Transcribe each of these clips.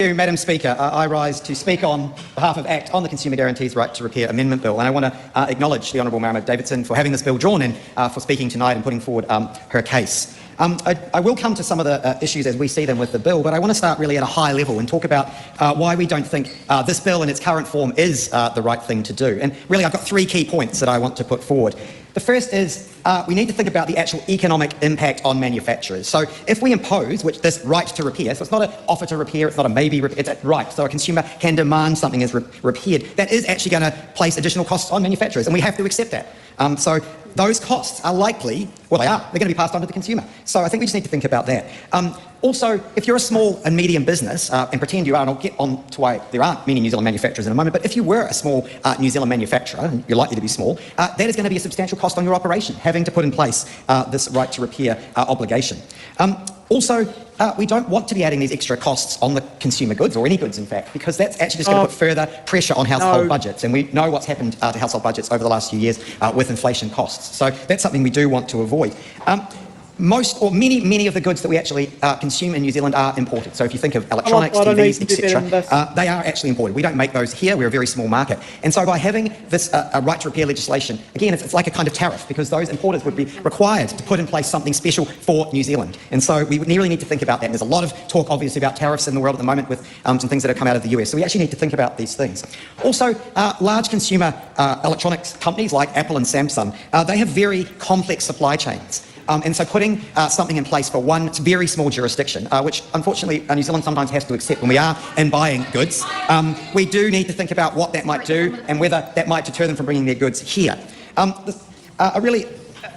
Thank you, Madam Speaker. I rise to speak on behalf of ACT on the Consumer Guarantees Right to Repair Amendment Bill, and I want to acknowledge the Honourable Marama Davidson for having this bill drawn and for speaking tonight and putting forward her case. I will come to some of the issues as we see them with the bill, but I want to start really at a high level and talk about why we don't think this bill in its current form is the right thing to do. And really, I've got three key points that I want to put forward. The first is we need to think about the actual economic impact on manufacturers. So if we impose this right to repair, so it's not an offer to repair, it's not a maybe repair, it's a right, so a consumer can demand something is repaired, that is actually going to place additional costs on manufacturers, and we have to accept that. So those costs are likely, well, they're going to be passed on to the consumer. So I think we just need to think about that. Also, if you're a small and medium business, and pretend you are, and I'll get on to why there aren't many New Zealand manufacturers in a moment, but if you were a small New Zealand manufacturer, and you're likely to be small, that is going to be a substantial cost on your operation, having to put in place this right to repair obligation. Also, we don't want to be adding these extra costs on the consumer goods, or any goods in fact, because that's actually just going to put further pressure on household budgets, and we know what's happened to household budgets over the last few years with inflation costs. So that's something we do want to avoid. Many of the goods that we actually consume in New Zealand are imported. So if you think of electronics, TVs, etc., they are actually imported. We don't make those here. We're a very small market. And so by having this right to repair legislation, again, it's like a kind of tariff, because those importers would be required to put in place something special for New Zealand. And so we really need to think about that. And there's a lot of talk, obviously, about tariffs in the world at the moment with some things that have come out of the US. So we actually need to think about these things. Also, large consumer electronics companies like Apple and Samsung, they have very complex supply chains. And so putting something in place for one very small jurisdiction, which unfortunately New Zealand sometimes has to accept when we are in buying goods, we do need to think about what that might do and whether that might deter them from bringing their goods here.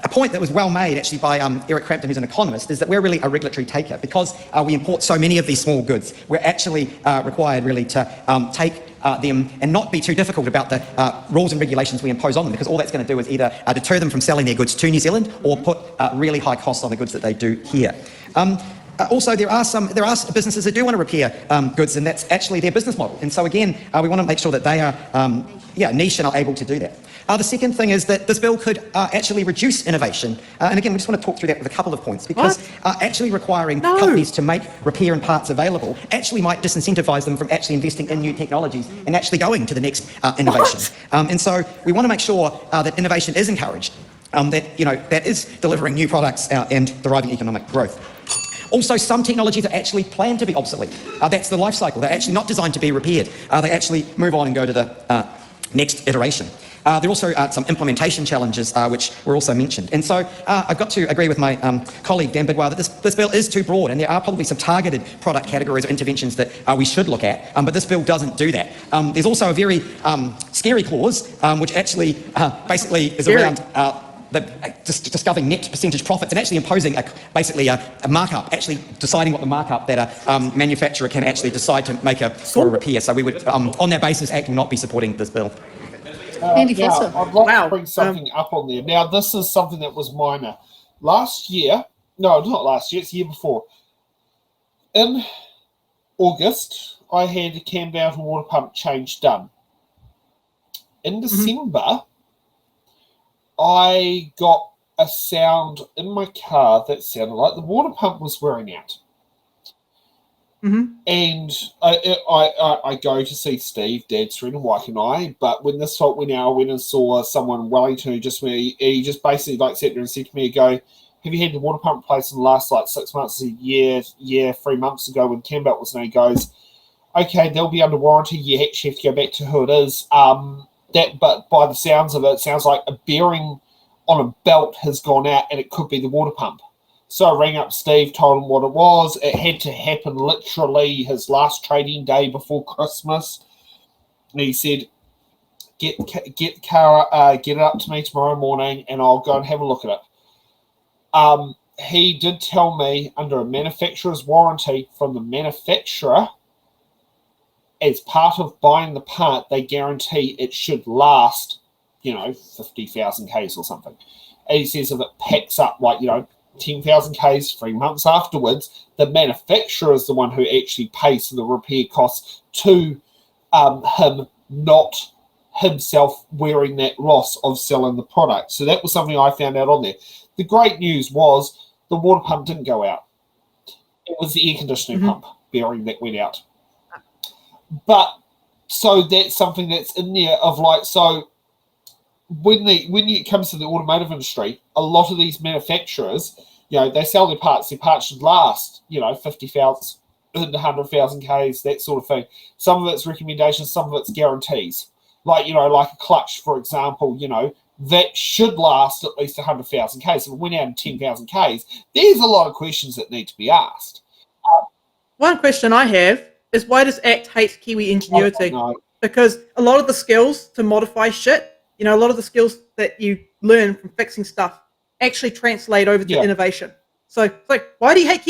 A point that was well made actually by Eric Crampton, who's an economist, is that we're really a regulatory taker. Because we import so many of these small goods, we're actually required really to take them and not be too difficult about the rules and regulations we impose on them, because all that's going to do is either deter them from selling their goods to New Zealand or put really high costs on the goods that they do here. Also, there are businesses that do want to repair goods, and that's actually their business model. And so again, we want to make sure that they are niche and are able to do that. The second thing is that this bill could actually reduce innovation. And again, we just want to talk through that with a couple of points, because actually requiring companies to make repair and parts available actually might disincentivise them from actually investing in new technologies and actually going to the next innovation. And so we want to make sure that innovation is encouraged, that is delivering new products and driving economic growth. Also, some technologies are actually planned to be obsolete. That's the life cycle. They're actually not designed to be repaired. They actually move on and go to the next iteration. There are also some implementation challenges which were also mentioned. And so I've got to agree with my colleague Dan Bidwell that this bill is too broad, and there are probably some targeted product categories or interventions that we should look at, but this bill doesn't do that. There's also a very scary clause which actually basically is around discovering net percentage profits and actually imposing basically a markup, actually deciding what the markup that a manufacturer can actually decide to make for a repair. So we would, on that basis, ACT will not be supporting this bill. I'd like to bring something up on there. Now, this is something that was minor. Last year, no, not last year, it's the year before. In August, I had a cam valve and water pump change done. In December, I got a sound in my car that sounded like the water pump was wearing out. And I go to see Steve, Dad, Serena, White, and I. But when this fault went out, I went and saw someone in Wellington who he just basically sat there and said to me, "Have you had the water pump replaced in the last 6 months, a year, 3 months ago when Cambelt was?" And he goes, "Okay, they'll be under warranty. You actually have to go back to who it is." But by the sounds of it, it sounds like a bearing on a belt has gone out, and it could be the water pump. So I rang up Steve, told him what it was. It had to happen literally his last trading day before Christmas. And he said, get the car, get it up to me tomorrow morning, and I'll go and have a look at it. He did tell me under a manufacturer's warranty from the manufacturer, as part of buying the part, they guarantee it should last, 50,000 Ks or something. And he says if it packs up 10,000 Ks 3 months afterwards, the manufacturer is the one who actually pays for the repair costs to him, not himself wearing that loss of selling the product. So that was something I found out on there. The great news was the water pump didn't go out. It was the air conditioning pump bearing that went out. But so that's something that's in there of like, so when it comes to the automotive industry, a lot of these manufacturers, they sell their parts should last, 50,000 and 100,000 Ks, that sort of thing. Some of it's recommendations, some of it's guarantees. Like, like a clutch, for example, that should last at least 100,000 Ks. If it went out in 10,000 Ks, there's a lot of questions that need to be asked. One question I have is, why does ACT hate Kiwi ingenuity? Because a lot of the skills to modify shit, a lot of the skills that you learn from fixing stuff actually translate over to innovation. So it's like, why do you hate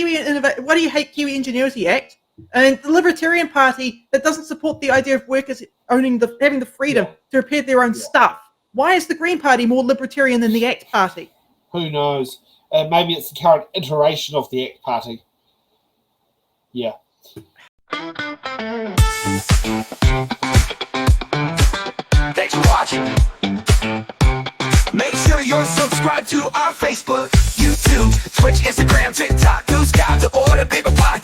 Why do you hate Kiwi ingenuity, ACT? And the Libertarian Party that doesn't support the idea of workers having the freedom to repair their own stuff. Why is the Green Party more libertarian than the ACT Party? Who knows? Maybe it's the current iteration of the ACT Party. Yeah. Thanks for watching. Make sure you're subscribed to our Facebook, YouTube, Twitch, Instagram, TikTok, News Scout, the Order Paper Podcast.